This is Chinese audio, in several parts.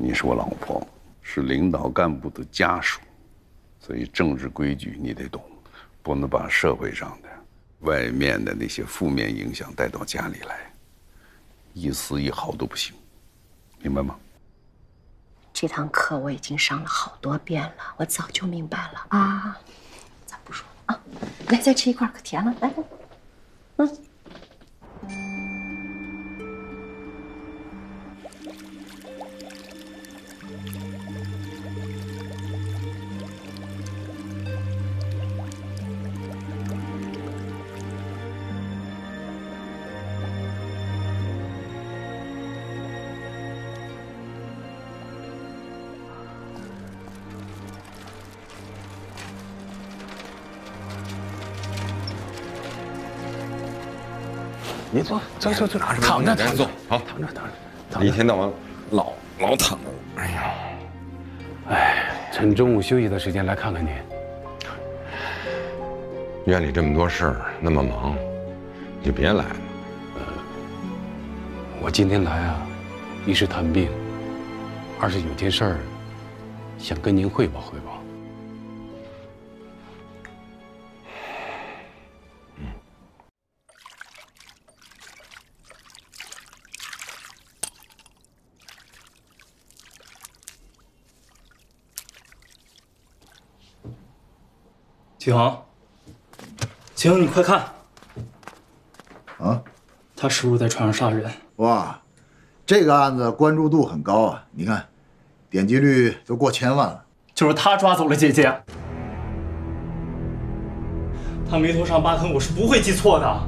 你是我老婆，是领导干部的家属，所以政治规矩你得懂，不能把社会上的、外面的那些负面影响带到家里来，一丝一毫都不行，明白吗？这堂课我已经上了好多遍了，我早就明白了啊。咱不说了啊，来，再吃一块，可甜了，来来，嗯。 你坐，坐，躺着，坐，好，躺着，一天到晚老躺着。哎呀，哎，趁中午休息的时间来看看您。院里这么多事儿，那么忙，你就别来了。我今天来啊，一是探病，二是有件事儿想跟您汇报汇报。 启恒，启恒，你快看！啊，他是不是在船上杀人？哇，这个案子关注度很高啊！你看，点击率都过1000万了。就是他抓走了姐姐。他眉头上疤痕，我是不会记错的。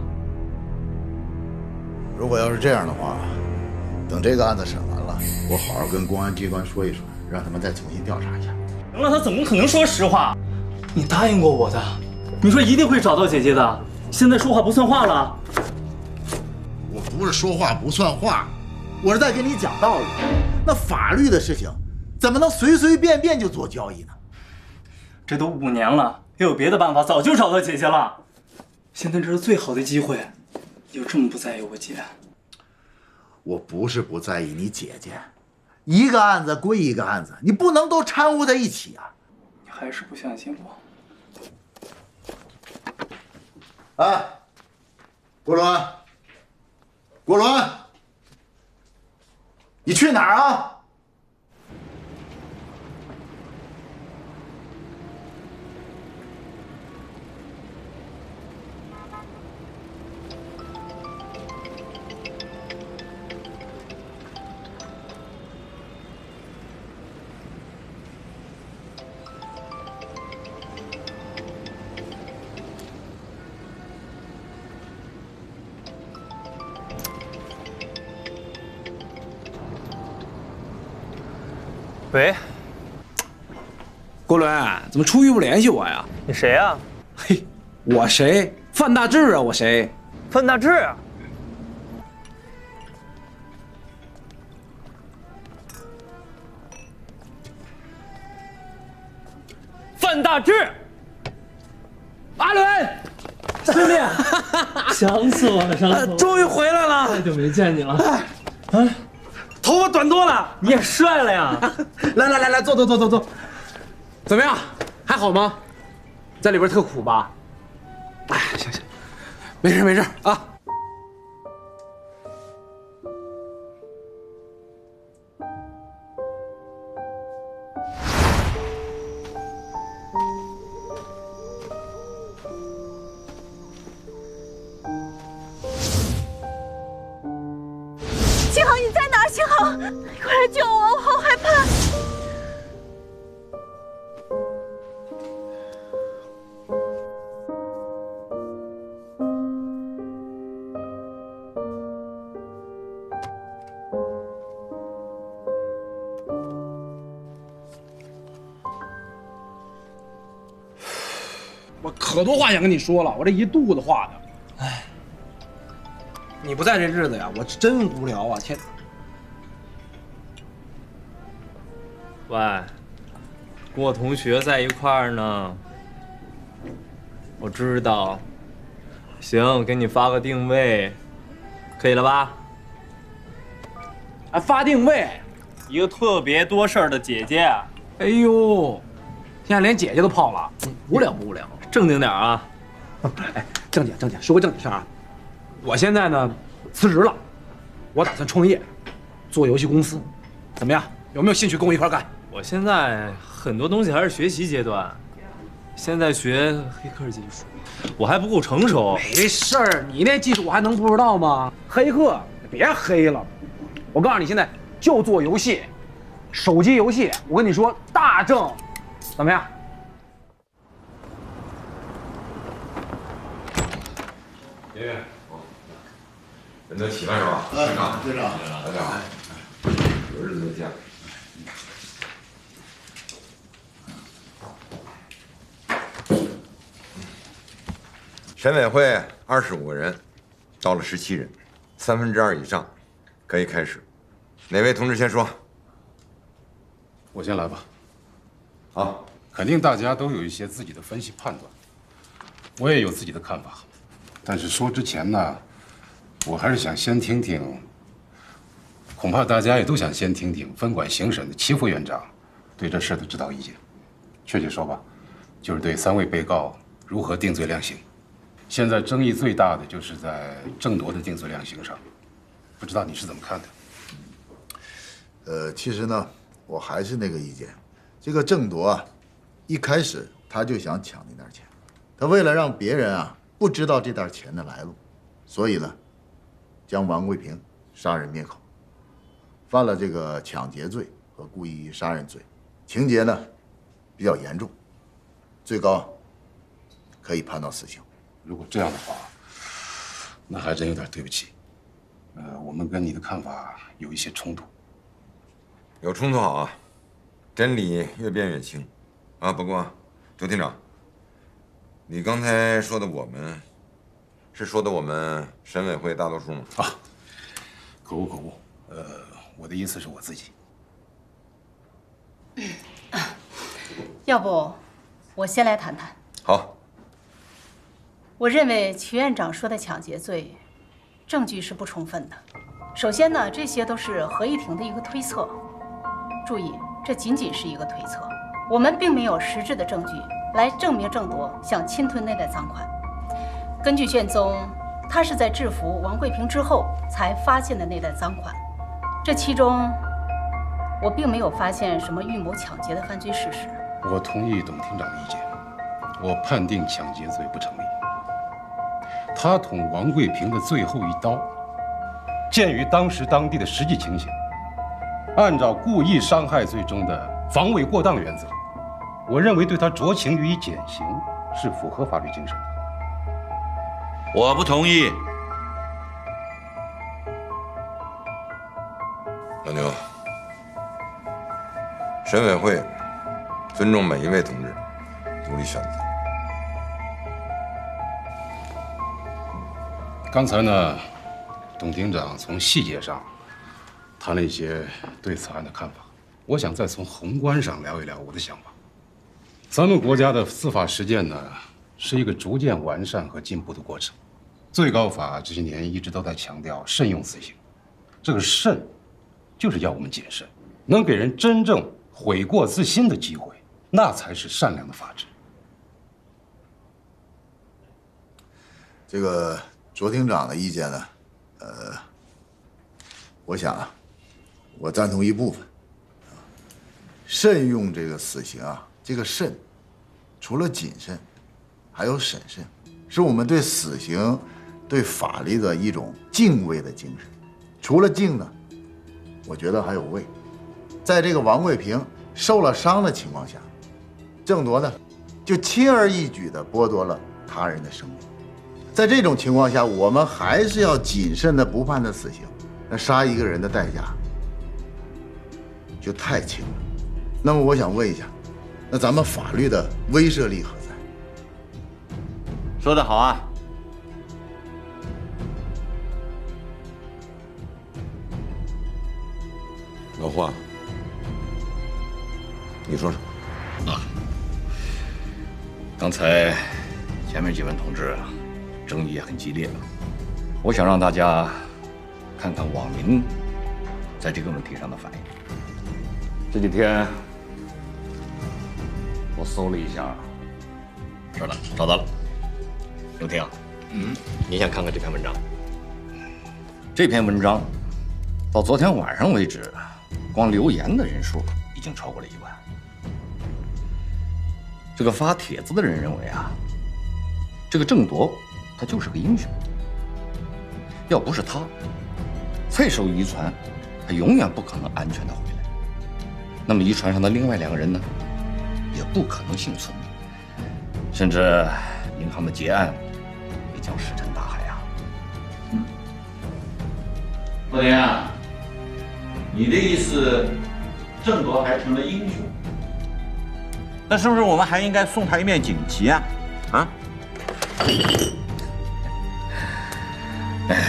如果要是这样的话，等这个案子审完了，我好好跟公安机关说一说，让他们再重新调查一下。行了，他怎么可能说实话？ 你答应过我的，你说一定会找到姐姐的，现在说话不算话了。我不是说话不算话，我是在跟你讲道理。那法律的事情，怎么能随随便便就做交易呢？这都5年了，要有别的办法，早就找到姐姐了。现在这是最好的机会，你就这么不在意我姐？我不是不在意你姐姐，一个案子归一个案子，你不能都掺和在一起啊。你还是不相信我？ 哎，郭伦，郭伦，你去哪儿啊？喂，郭伦，怎么出狱不联系我呀？你谁呀？嘿，我谁？范大志啊，我谁？范大志。范大志。阿伦，兄弟，想死我了，想死我！终于回来了，太久没见你了。头发短多了，你也帅了呀！来，坐，怎么样？还好吗？在里边特苦吧？哎，行，没事啊。幸好你在哪儿？幸好，你快来救我，我好害怕。我可多话想跟你说了，我这一肚子话呢。哎，你不在这日子呀，我真无聊啊！天。 喂，跟我同学在一块儿呢。我知道。行，我给你发个定位，可以了吧？啊，发定位，一个特别多事儿的姐姐。哎呦，现在连姐姐都泡了，无聊不无聊？正经点啊！哎，正经，说个正经事儿啊。我现在呢辞职了，我打算创业，做游戏公司，怎么样？有没有兴趣跟我一块干？我现在很多东西还是学习阶段，现在学黑客技术，我还不够成熟。没事儿，你那技术我还能不知道吗？黑客别黑了，我告诉你，现在就做游戏，手机游戏，我跟你说大挣，怎么样？爷爷，人都齐了是吧？队长，大家好，有日子没见。审委会25个人，到了17人，2/3以上，可以开始。哪位同志先说？我先来吧。好，肯定大家都有一些自己的分析判断，我也有自己的看法。但是说之前呢，我还是想先听听，恐怕大家也都想先听听分管刑审的齐副院长对这事的指导意见。确切说吧，就是对3位被告如何定罪量刑。现在争议最大的就是在郑铎的定罪量刑上，不知道你是怎么看的？其实呢，我还是那个意见，这个郑铎啊，一开始他就想抢那袋钱，他为了让别人啊不知道这袋钱的来路，所以呢，将王贵平杀人灭口，犯了这个抢劫罪和故意杀人罪，情节呢比较严重，最高可以判到死刑。如果这样的话，那还真有点对不起。我们跟你的看法有一些冲突。有冲突好啊，真理越辩越清，啊。不过，周厅长，你刚才说的我们，是说的我们审委会大多数吗？啊，口误。我的意思是我自己。要不，我先来谈谈。好。我认为曲院长说的抢劫罪，证据是不充分的。首先呢，这些都是合议庭的一个推测。注意，这仅仅是一个推测，我们并没有实质的证据来证明郑铎想侵吞那袋赃款。根据卷宗，他是在制服王贵平之后才发现的那袋赃款，这其中我并没有发现什么预谋抢劫的犯罪事实。我同意董厅长的意见，我判定抢劫罪不成立。他捅王贵平的最后一刀，鉴于当时当地的实际情形，按照故意伤害罪中的防卫过当原则，我认为对他酌情予以减刑是符合法律精神的。我不同意。老牛，审委会尊重每一位同志独立选择。刚才呢，董厅长从细节上谈了一些对此案的看法，我想再从宏观上聊一聊我的想法。咱们国家的司法实践呢，是一个逐渐完善和进步的过程。最高法这些年一直都在强调慎用死刑，这个慎，就是要我们谨慎，能给人真正悔过自新的机会，那才是善良的法治。这个卓厅长的意见呢，我想啊，我赞同一部分。慎用这个死刑啊，这个慎，除了谨慎，还有审慎，是我们对死刑、对法律的一种敬畏的精神。除了敬呢，我觉得还有畏。在这个王贵平受了伤的情况下，郑铎呢，就轻而易举地剥夺了他人的生命。在这种情况下，我们还是要谨慎的不判他死刑，那杀一个人的代价就太轻了。那么我想问一下，那咱们法律的威慑力何在？说得好啊！老华，你说说。啊，刚才前面几位同志啊，争议也很激烈，我想让大家看看网民在这个问题上的反应。这几天我搜了一下，是的，找到了。刘婷，你先看看这篇文章。这篇文章到昨天晚上为止，光留言的人数已经超过了1万。这个发帖子的人认为啊，这个郑铎他就是个英雄。要不是他，废手渔船他永远不可能安全的回来。那么渔船上的另外2个人呢，也不可能幸存，甚至银行的结案也将石沉大海啊。洛天啊，你的意思，郑铎还成了英雄？那是不是我们还应该送他一面锦旗啊？啊？哎呀，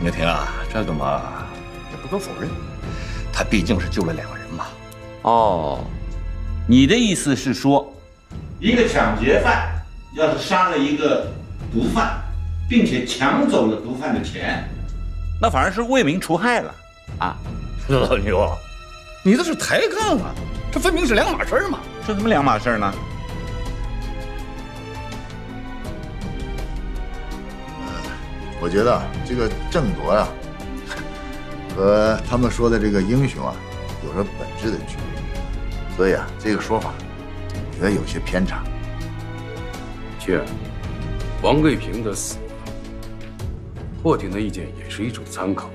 牛婷啊，这个嘛，也不可否认，他毕竟是救了2个人嘛。哦，你的意思是说，一个抢劫犯要是杀了一个毒贩，并且抢走了毒贩的钱，那反而是为民除害了啊！老牛，你这是抬杠啊！这分明是2码事嘛！这怎么2码事呢？我觉得这个郑铎呀，和他们说的这个英雄啊，有着本质的区别，所以啊，这个说法，我觉得有些偏差。确，王贵平的死，霍廷的意见也是一种参考。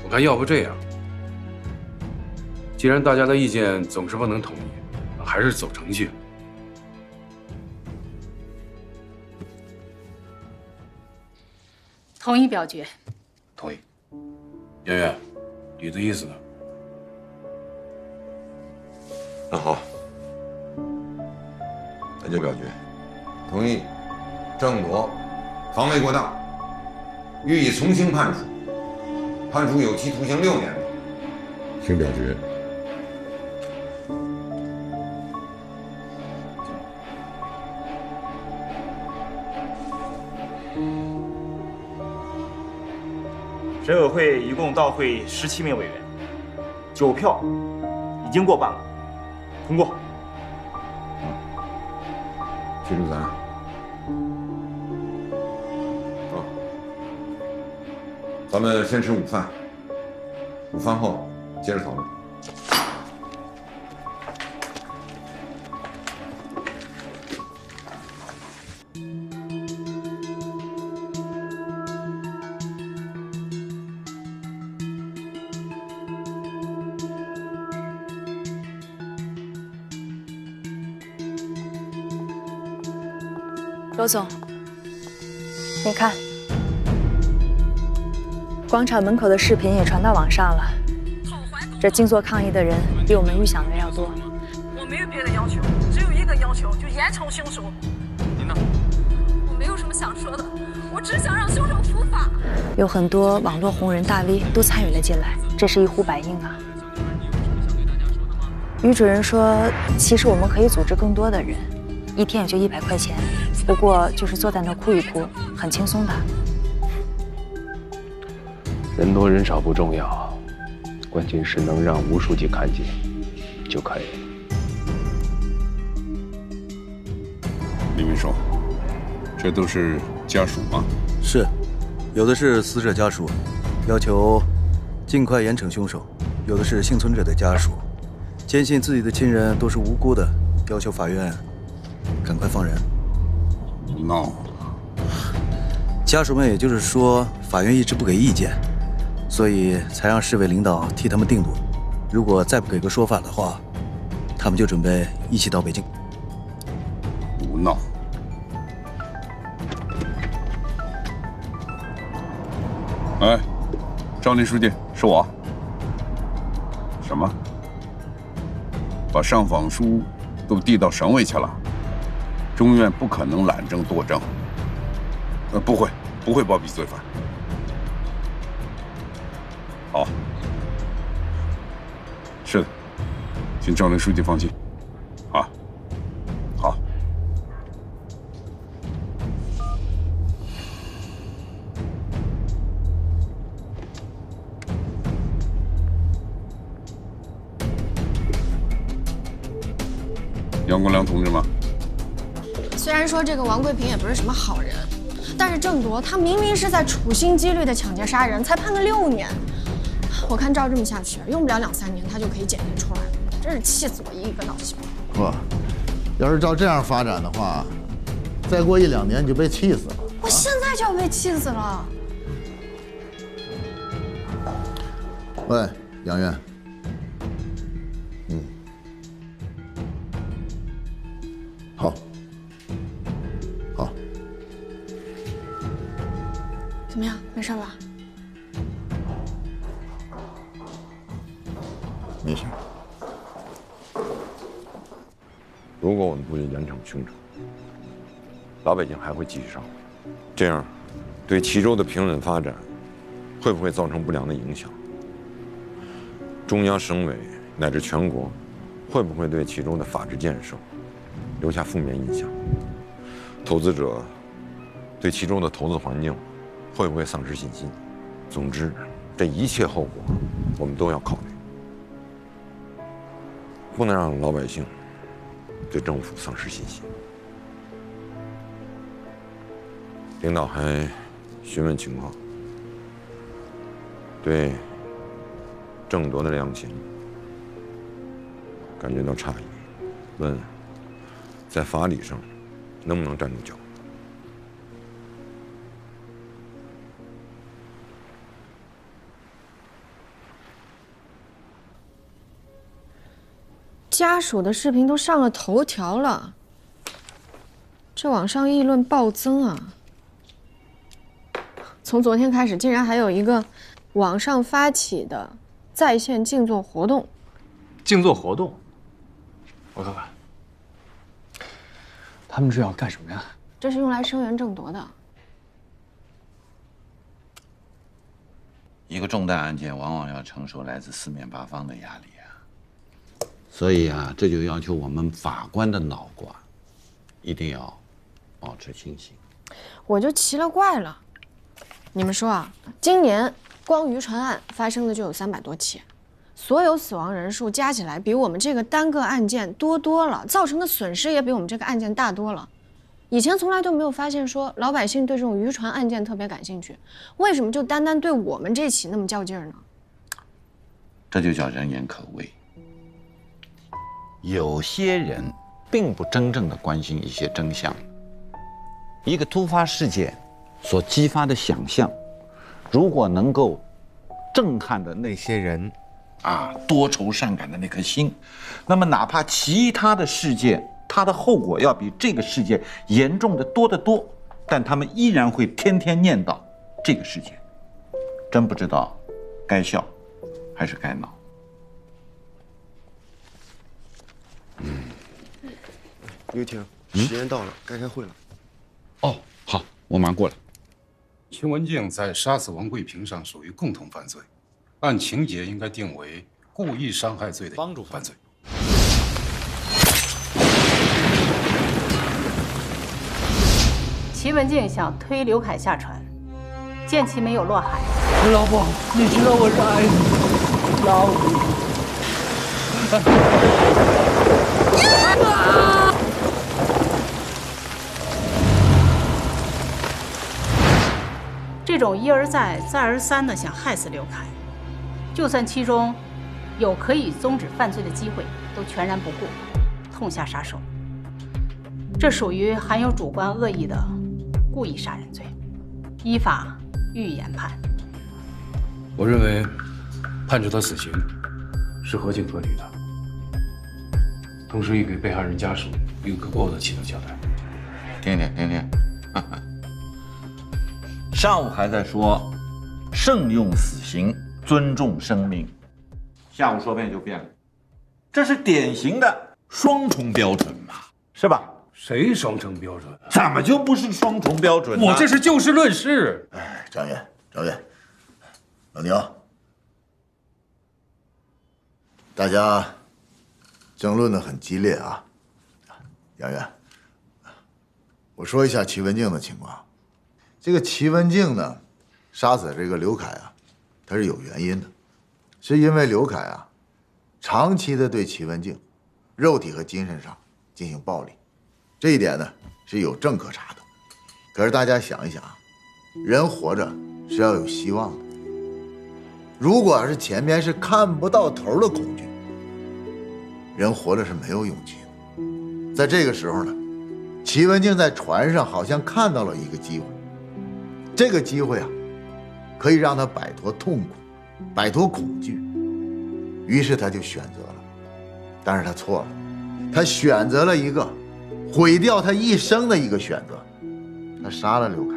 我看要不这样，既然大家的意见总是不能统一，还是走程序。同意表决。同意。圆圆，你的意思呢？那好，那就表决，同意郑铎防卫过当，予以从轻判处，判处有期徒刑6年。请表决。审委会一共到会17名委员，9票已经过半了，通过。徐主咱，咱们先吃午饭，午饭后接着讨论。罗总，你看，广场门口的视频也传到网上了。这静坐抗议的人比我们预想的要多。我没有别的要求，只有一个要求，就严惩凶手。您呢？我没有什么想说的，我只想让凶手伏法。有很多网络红人大 V 都参与了进来，这是一呼百应啊。于主任说，其实我们可以组织更多的人。1天也就100块钱，不过就是坐在那哭一哭，很轻松的。人多人少不重要，关键是能让吴书记看见就可以了。李秘书，这都是家属吗？是，有的是死者家属，要求尽快严惩凶手；有的是幸存者的家属，坚信自己的亲人都是无辜的，要求法院赶快放人。胡闹！家属们也就是说，法院一直不给意见，所以才让市委领导替他们定夺。如果再不给个说法的话，他们就准备一起到北京。胡闹！哎，赵林书记，是我。什么？把上访书都递到省委去了？中院不可能懒政惰政。不会包庇罪犯。好，是的，请赵林书记放心。啊，好。杨国良同志吗？虽然说这个王贵平也不是什么好人，但是郑铎他明明是在处心积虑的抢劫杀人，才判了6年。我看照这么下去，用不了2、3年他就可以检验出来了，真是气死我一个脑细胞。不，要是照这样发展的话，再过1、2年你就被气死了。我现在就要被气死了。喂，杨院。好。好。怎么样？没事吧？没事。如果我们不严惩凶手，老百姓还会继续上网，这样对齐州的平稳发展会不会造成不良的影响？中央、省委乃至全国会不会对齐州的法治建设留下负面印象？投资者对齐州的投资环境会不会丧失信心？总之，这一切后果我们都要考虑，不能让老百姓对政府丧失信心。领导还询问情况，对郑铎的量刑感觉到诧异，问在法理上能不能站住脚？家属的视频都上了头条了，这网上议论暴增啊！从昨天开始，竟然还有一个网上发起的在线静坐活动。静坐活动，我看看，他们是要干什么呀？这是用来声援郑铎的。一个重大案件往往要承受来自四面八方的压力啊，所以啊，这就要求我们法官的脑瓜一定要保持清醒。我就奇了怪了，你们说啊，今年光渔船案发生的就有300多起，所有死亡人数加起来比我们这个单个案件多了，造成的损失也比我们这个案件大多了。以前从来都没有发现说老百姓对这种渔船案件特别感兴趣，为什么就单单对我们这起那么较劲儿呢？这就叫人言可畏。有些人并不真正的关心一些真相，一个突发事件所激发的想象，如果能够震撼的那些人啊，多愁善感的那颗心，那么哪怕其他的事件它的后果要比这个事件严重的多得多，但他们依然会天天念叨这个事件，真不知道该笑还是该恼。刘婷，时间到了，该开会了。哦，好，我马上过来。秦文静在杀死王贵平上属于共同犯罪，按情节应该定为故意伤害罪的帮助犯罪。齐文静想推刘凯下船，见其没有落海。老婆，你知道我是爱你，老婆。这种一而再、再而三的想害死刘凯，就算其中有可以终止犯罪的机会，都全然不顾，痛下杀手。这属于含有主观恶意的故意杀人罪，依法予以严判。我认为判处他死刑是合情合理的，同时也给被害人家属一个可过得起的交代。听，上午还在说慎用死刑，尊重生命，下午说变就变了，这是典型的双重标准嘛，是吧？谁双重标准？怎么就不是双重标准呢？我这是就事论事。哎，张远，老牛，大家争论的很激烈啊。杨院，我说一下齐文静的情况。这个齐文静呢，杀死这个刘凯啊，他是有原因的，是因为刘凯啊，长期的对齐文静，肉体和精神上进行暴力，这一点呢是有证可查的。可是大家想一想，人活着是要有希望的。如果要是前面是看不到头的恐惧，人活着是没有勇气的。在这个时候呢，齐文静在船上好像看到了一个机会，这个机会啊，可以让他摆脱痛苦，摆脱恐惧。于是他就选择了，但是他错了，他选择了一个毁掉他一生的一个选择，他杀了刘凯。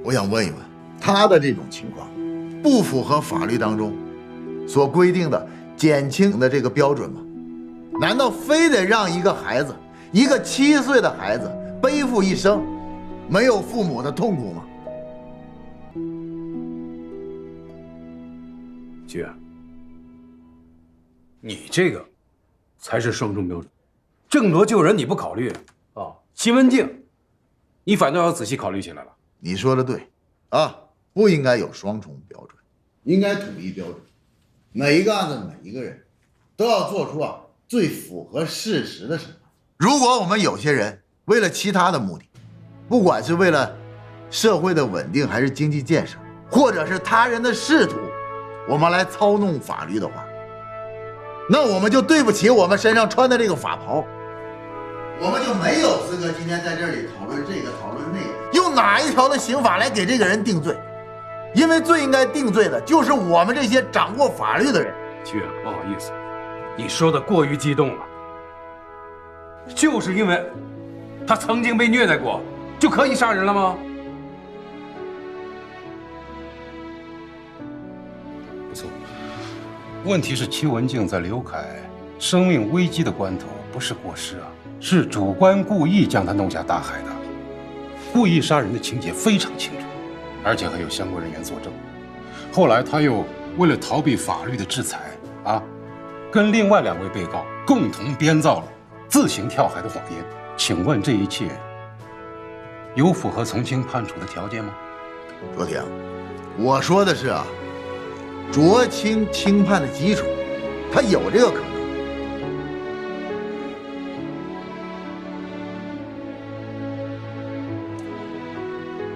我想问一问，他的这种情况不符合法律当中所规定的减轻的这个标准吗？难道非得让一个孩子，一个7岁的孩子背负一生没有父母的痛苦吗？姐，你这个才是双重标准。郑铎救人你不考虑啊？齐文静，你反倒要仔细考虑起来了。你说的对，啊，不应该有双重标准，应该统一标准。每一个案子，每一个人都要做出最符合事实的审判。如果我们有些人为了其他的目的，不管是为了社会的稳定还是经济建设，或者是他人的仕途，我们来操弄法律的话，那我们就对不起我们身上穿的这个法袍，我们就没有资格今天在这里讨论这个讨论那个，用哪一条的刑法来给这个人定罪？因为最应该定罪的就是我们这些掌握法律的人。七月，不好意思，你说的过于激动了。就是因为他曾经被虐待过，就可以杀人了吗？不错，问题是齐文静在刘凯生命危机的关头，不是过失啊，是主观故意将他弄下大海的。故意杀人的情节非常清楚，而且还有相关人员作证。后来他又为了逃避法律的制裁啊，跟另外2位被告共同编造了自行跳海的谎言。请问这一切有符合从轻判处的条件吗？卓婷，我说的是酌轻轻判的基础，它有这个可能。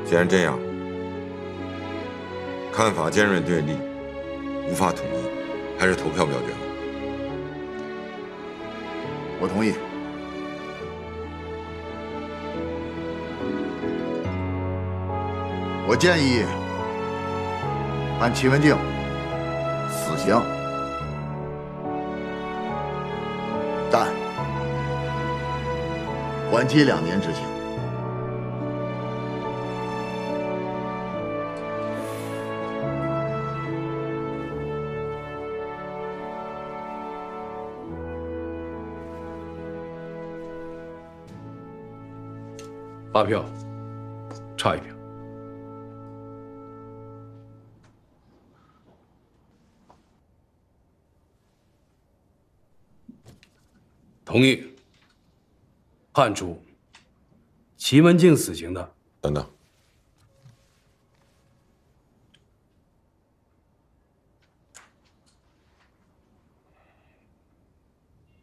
既然这样，看法尖锐对立，无法统一，还是投票表决吧。我同意。我建议判齐文静死刑，但缓期2年执行。8票，差1票。同意判处齐文静死刑的，等等。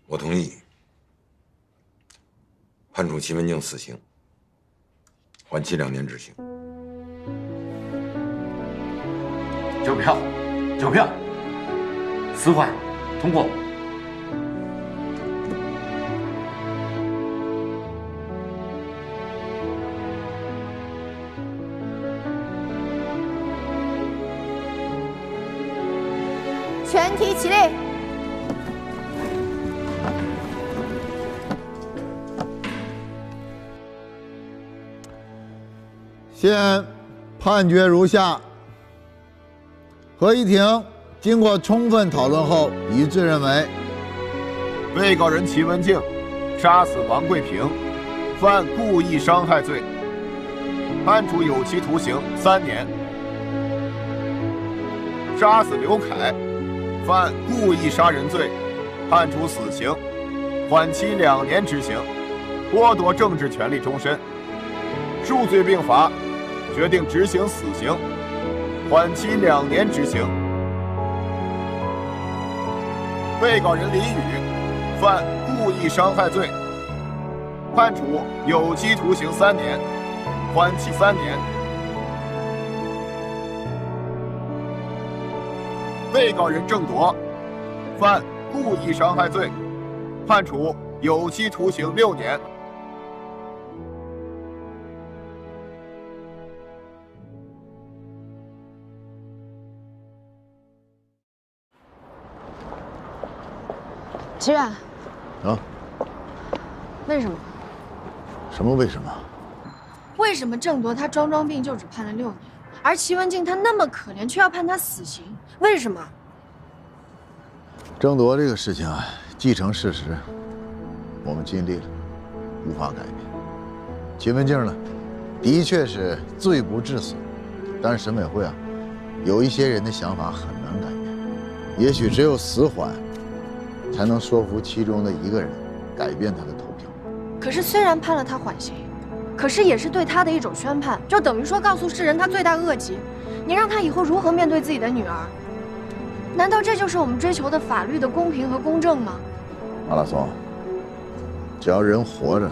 我同意判处齐文静死刑，缓期2年执行。9票，9票，死缓，通过。全体起立。现判决如下：合议庭经过充分讨论后，一致认为，被告人齐文静杀死王贵平，犯故意伤害罪，判处有期徒刑3年；杀死刘凯，犯故意杀人罪，判处死刑，缓期2年执行，剥夺政治权利终身。数罪并罚，决定执行死刑，缓期2年执行。被告人李宇犯故意伤害罪，判处有期徒刑3年，缓期3年。被告人郑铎犯故意伤害罪，判处有期徒刑6年。齐远，啊？为什么？什么为什么？为什么郑铎他装病就只判了6年，而齐文静他那么可怜却要判他死刑？为什么？郑铎这个事情啊，既成事实，我们尽力了，无法改变。齐文静呢，的确是罪不至死，但是审委会啊，有一些人的想法很难改变，也许只有死缓，才能说服其中的一个人改变他的投票。可是虽然判了他缓刑，可是也是对他的一种宣判，就等于说告诉世人他罪大恶极，你让他以后如何面对自己的女儿？难道这就是我们追求的法律的公平和公正吗？马拉松，只要人活着，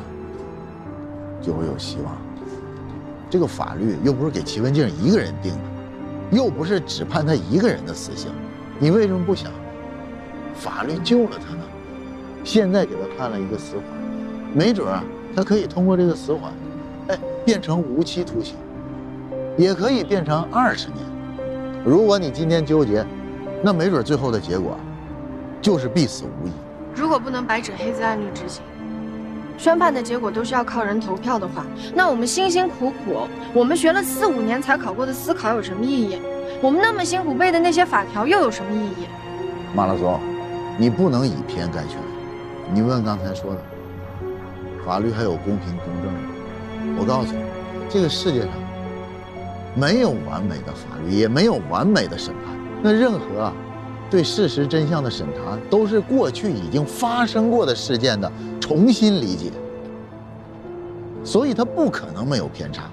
就会有希望。这个法律又不是给齐文静一个人定的，又不是只判他一个人的死刑，你为什么不想法律救了他呢？现在给他判了一个死缓，没准啊，他可以通过这个死缓，变成无期徒刑，也可以变成20年。如果你今天纠结，那没准最后的结果就是必死无疑。如果不能白纸黑字按律执行，宣判的结果都是要靠人投票的话，那我们辛辛苦苦，我们学了4、5年才考过的司考有什么意义？我们那么辛苦背的那些法条又有什么意义？马拉松，你不能以偏概全。你问刚才说的，法律还有公平公正吗？我告诉你，这个世界上没有完美的法律，也没有完美的审判。那任何对事实真相的审查，都是过去已经发生过的事件的重新理解，所以它不可能没有偏差。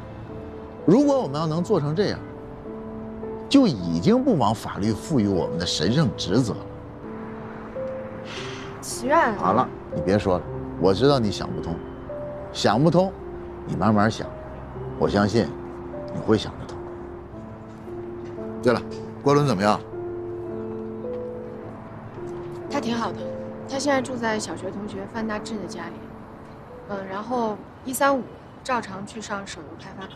如果我们要能做成这样，就已经不枉法律赋予我们的神圣职责了。齐远，好了，你别说了，我知道你想不通，想不通，你慢慢想，我相信你会想得通。对了，郭伦怎么样？他挺好的，他现在住在小学同学范大志的家里，然后1、3、5照常去上手游开发课。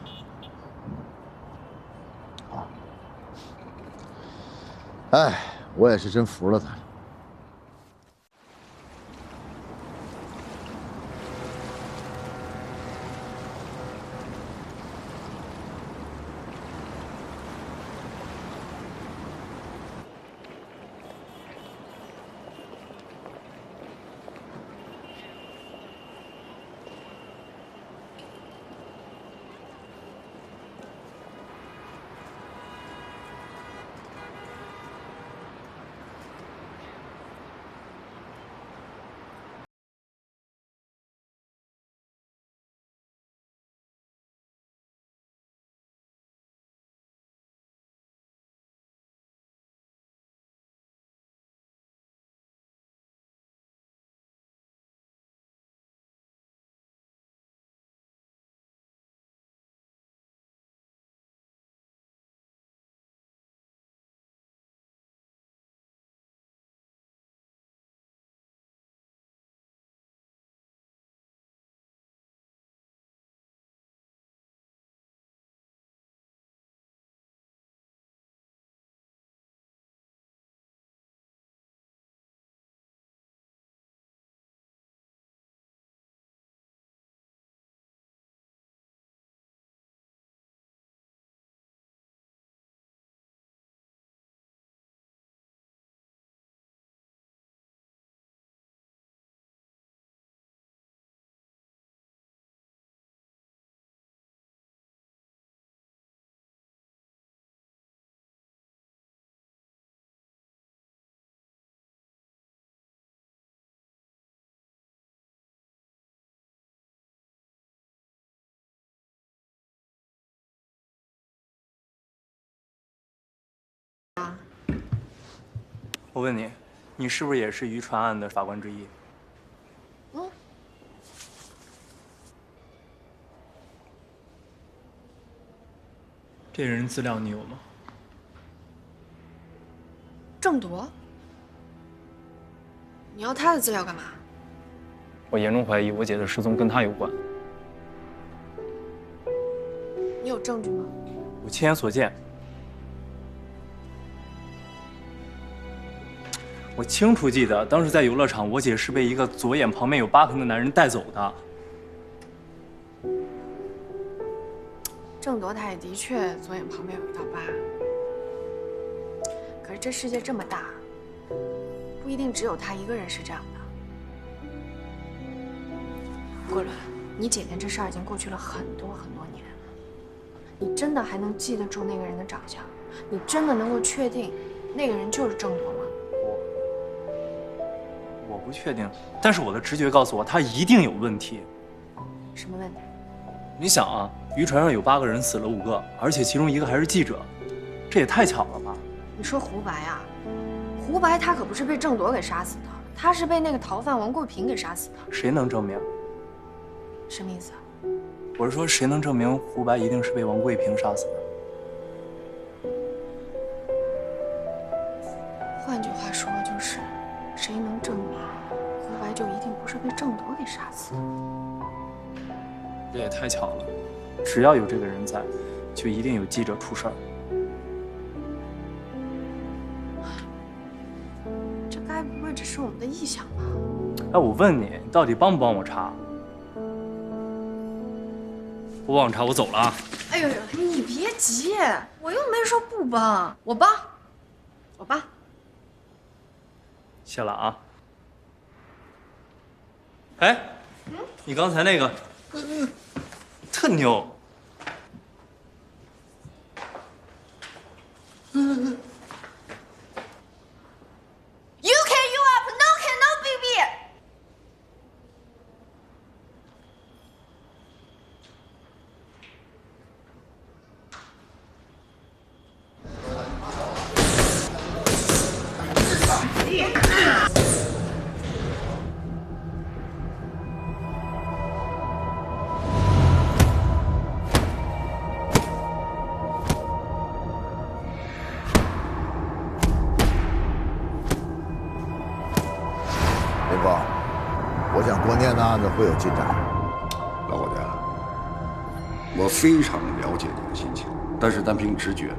好，哎，我也是真服了他。我问你，你是不是也是渔船案的法官之一？这人资料你有吗？郑铎，你要他的资料干嘛？我严重怀疑我姐的失踪跟他有关。你有证据吗？我亲眼所见。我清楚记得，当时在游乐场，我姐是被一个左眼旁边有疤痕的男人带走的。郑铎他也的确左眼旁边有一道疤，可是这世界这么大，不一定只有他一个人是这样的。桂纶，你姐姐这事儿已经过去了很多年了，你真的还能记得住那个人的长相？你真的能够确定那个人就是郑铎吗？我不确定，但是我的直觉告诉我，他一定有问题。什么问题？你想啊，渔船上有8个人，死了5个，而且其中1个还是记者，这也太巧了吧？你说胡白啊？胡白他可不是被郑铎给杀死的，他是被那个逃犯王贵平给杀死的。谁能证明？什么意思啊？我是说，谁能证明胡白一定是被王贵平杀死的？换句话说，就是谁能证明胡白就一定不是被郑铎给杀死的？这也太巧了，只要有这个人在，就一定有记者出事儿。这该不会只是我们的臆想吧？哎，我问你，你到底帮不帮我查？不帮我查，我走了啊！哎呦呦，你别急，我又没说不帮，我帮。谢了啊。哎，你刚才那个，特牛。You can you up, no can no baby。雷锋，我想郭念的案子会有进展。老伙计，我非常了解你的心情，但是单凭直觉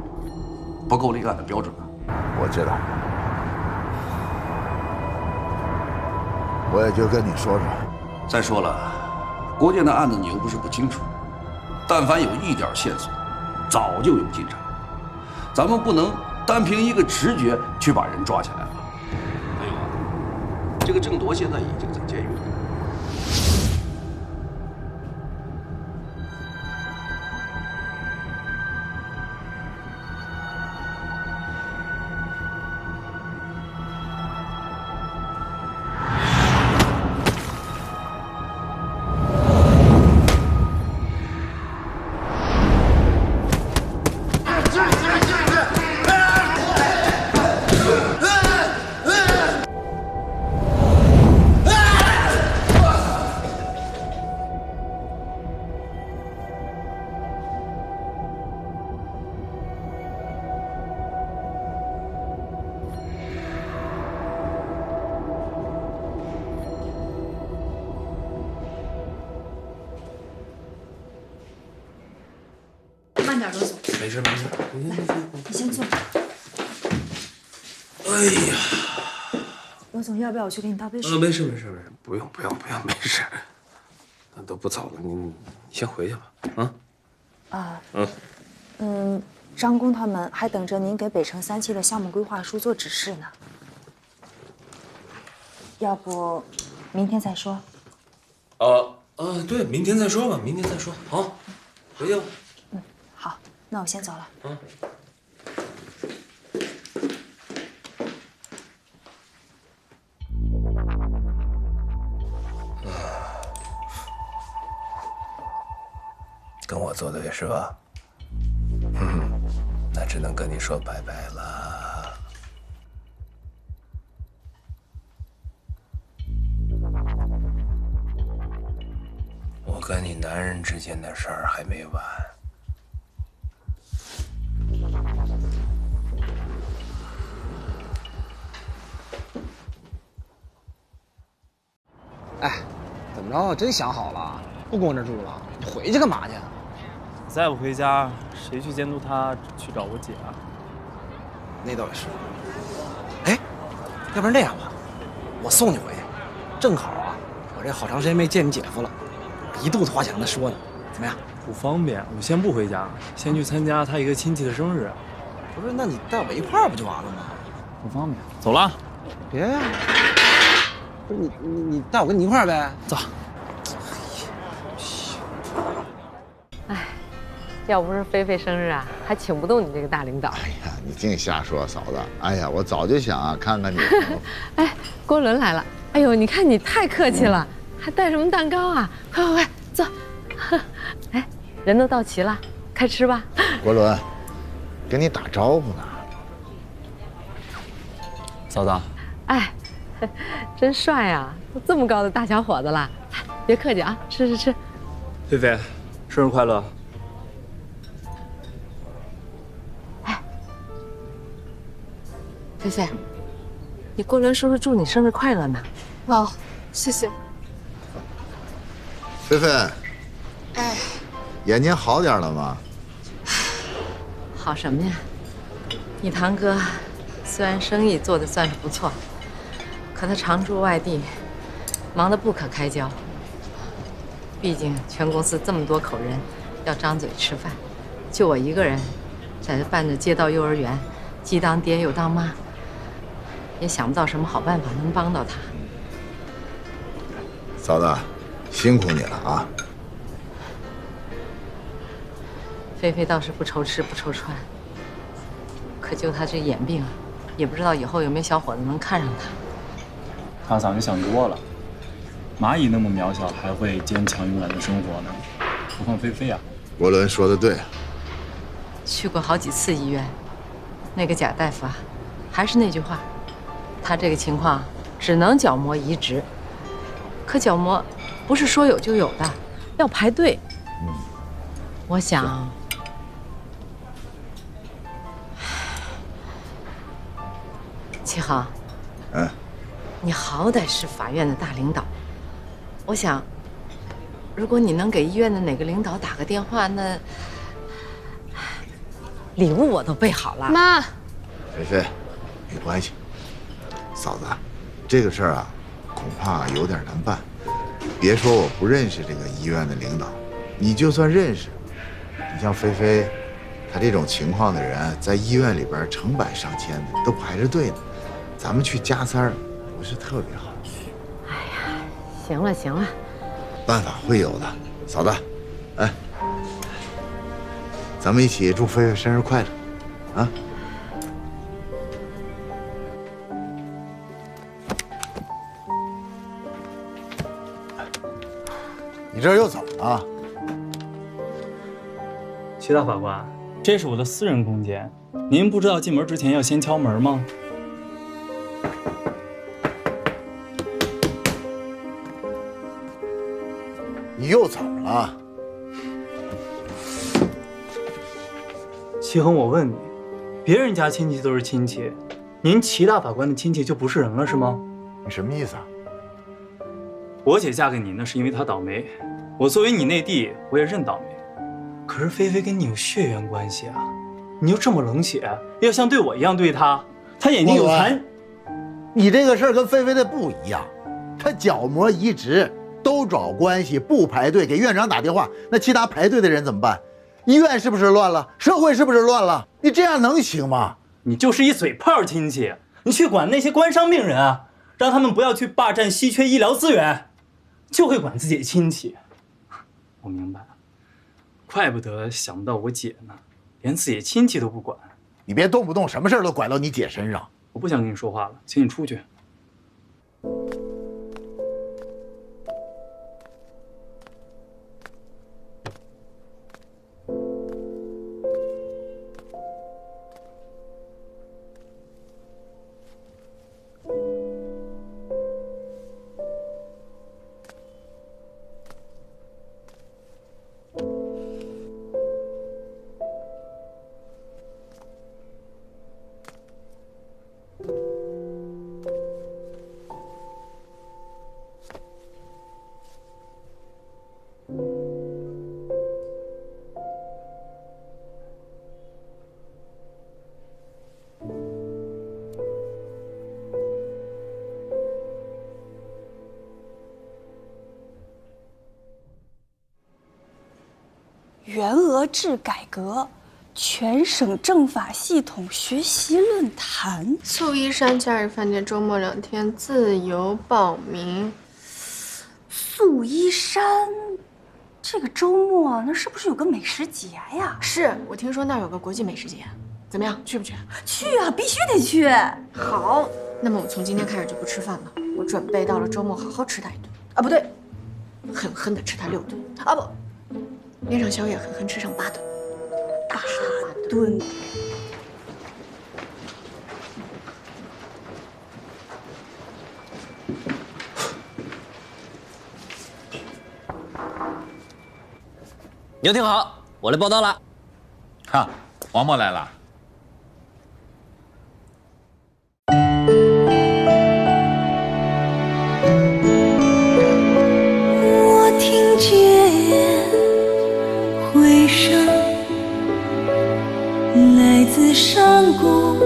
不够立案的标准啊。我知道，我也就跟你说说。再说了，郭建的案子你又不是不清楚，但凡有一点线索，早就有进展。咱们不能单凭一个直觉去把人抓起来了。还有啊，这个郑铎现在已经在监狱里。慢点，罗总。没事没事，你先坐。哎呀，罗总，要不要我去给你倒杯水？没事没事没事，不用，没事。那都不早了，你先回去吧。啊。张工他们还等着您给北城3期的项目规划书做指示呢。要不，明天再说。对，明天再说吧，明天再说。好，回去吧。好，那我先走了。跟我作对是吧？那只能跟你说拜拜了。我跟你男人之间的事儿还没完。哎，怎么着？真想好了，不跟我这住了？你回去干嘛去？再不回家，谁去监督他去找我姐啊？那倒也是。哎，要不然这样吧，我送你回去，正好啊，我这好长时间没见你姐夫了，一肚子话想跟他说呢，怎么样？不方便，我先不回家，先去参加他一个亲戚的生日。不是，那你带我一块儿不就完了吗？不方便，走了。别呀，不是你带我跟你一块儿呗，走。哎，要不是菲菲生日啊，还请不动你这个大领导。哎呀，你净瞎说，嫂子。哎呀，我早就想啊，看看你。哎，郭伦来了。哎呦，你看你太客气了，还带什么蛋糕啊？快快快，坐。哎，人都到齐了，开吃吧。国伦，跟你打招呼呢。嫂子。哎，真帅啊！都这么高的大小伙子了，别客气啊，吃吃吃。菲菲，生日快乐！菲菲，你郭伦叔叔祝你生日快乐呢。哦，谢谢。菲菲，哎，眼睛好点了吗？好什么呀？你堂哥虽然生意做得算是不错，可他常驻外地，忙得不可开交。毕竟全公司这么多口人，要张嘴吃饭，就我一个人，在这办着街道幼儿园，既当爹又当妈，也想不到什么好办法能帮到他。嫂子，辛苦你了啊！菲菲倒是不愁吃不愁穿，可就她这眼病，也不知道以后有没有小伙子能看上她。他早就想多了，蚂蚁那么渺小，还会坚强勇敢的生活呢，何况菲菲啊。国伦说的对，去过好几次医院，那个贾大夫啊，还是那句话，他这个情况只能角膜移植，可角膜不是说有就有的，要排队。我想，齐航，你好歹是法院的大领导，我想，如果你能给医院的哪个领导打个电话，那礼物我都备好了。妈，菲菲，没关系。嫂子，这个事儿啊，恐怕有点难办。别说我不认识这个医院的领导，你就算认识，你像菲菲，她这种情况的人，在医院里边成百上千的都排着队呢，咱们去加塞儿不是特别好。哎呀，行了行了，办法会有的。嫂子，哎，咱们一起祝菲菲生日快乐，啊！你这又怎么了？齐大法官，这是我的私人空间，您不知道进门之前要先敲门吗？你又怎么了？齐恒，我问你，别人家亲戚都是亲戚，您齐大法官的亲戚就不是人了是吗？你什么意思啊？我姐嫁给你那是因为她倒霉，我作为你内弟，我也认倒霉。可是菲菲跟你有血缘关系啊，你又这么冷血，要像对我一样对她，她眼睛有残。你这个事儿跟菲菲的不一样，她角膜移植都找关系，不排队，给院长打电话，那其他排队的人怎么办？医院是不是乱了？社会是不是乱了？你这样能行吗？你就是一嘴炮亲戚，你去管那些官商病人啊，让他们不要去霸占稀缺医疗资源，就会管自己的亲戚。我明白了，怪不得想不到我姐呢，连自己亲戚都不管。你别动不动什么事儿都拐到你姐身上。我不想跟你说话了，请你出去。制改革全省政法系统学习论坛。素衣山假日饭店周末2天自由报名。素衣山，这个周末那是不是有个美食节呀？是我听说那儿有个国际美食节，怎么样，去不去？去啊，必须得去。好，那么我从今天开始就不吃饭了，我准备到了周末好好吃它1顿。啊，不对，狠狠的吃它6顿。啊不，连上宵夜狠狠吃上8顿。8顿。牛听好，我来报道了。哈，王默来了。我听见回声来自山谷。